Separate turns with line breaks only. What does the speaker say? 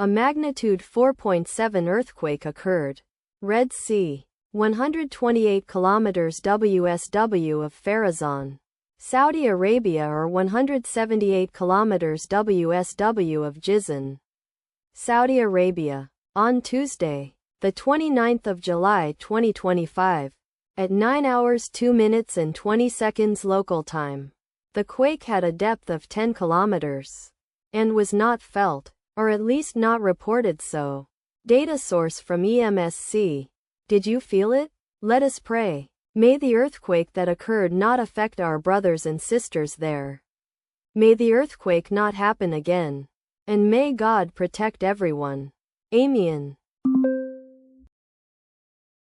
A magnitude 4.7 earthquake occurred. Red Sea. 128 kilometers WSW of Farazan, Saudi Arabia, or 178 kilometers WSW of Jizan, Saudi Arabia. On Tuesday, the 29th of July 2025, at 9 hours 2 minutes and 20 seconds local time, the quake had a depth of 10 kilometers and was not felt, or at least not reported so. Data source from EMSC. Did you feel it? Let us pray. May the earthquake that occurred not affect our brothers and sisters there. May the earthquake not happen again. And may God protect everyone. Amen.